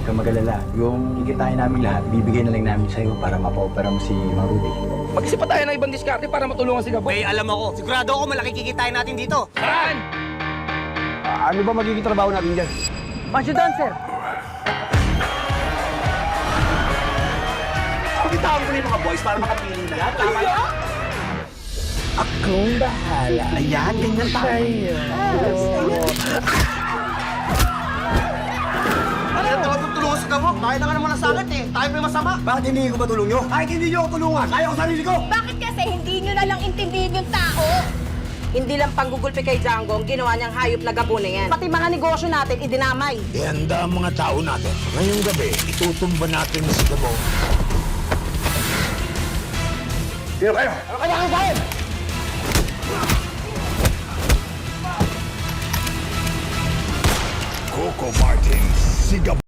ka magalala. Yung kikitain namin lahat, bibigay na lang namin sa'yo para mapa-opera mo si Mang Rudy. Mag-isip pa tayo ng ibang diskarte para matulungan si Gabo. May alam ako. Sigurado ako malaki kikitain natin dito. Saan? Ano ba magiging trabaho natin dyan? Pasyudan, sir. Pakitaan ko na yung mga boys para makapili na lahat. Tama yan? Akong bahala. Ayan, ganyan tayo. Ano yan? Tawag tulungan si Gabo. Tayo na nga naman nasakit eh. Tayo pa yung masama. Bakit hindi ko matulong nyo? Kahit hindi nyo ako tulungan, kaya ko sarili ko! Bakit kasi hindi nyo na lang intindihin yung tao? Hindi lang panggugulpi kay Django ang ginawa niyang hayop na Gabo na yan. Pati mga negosyo natin, idinamay. Ihanda ang mga tao natin. Ngayong gabi, itutumba natin si Gabo. Sino kayo? Ano kailangan sa akin? Coco Martin, si Gabo.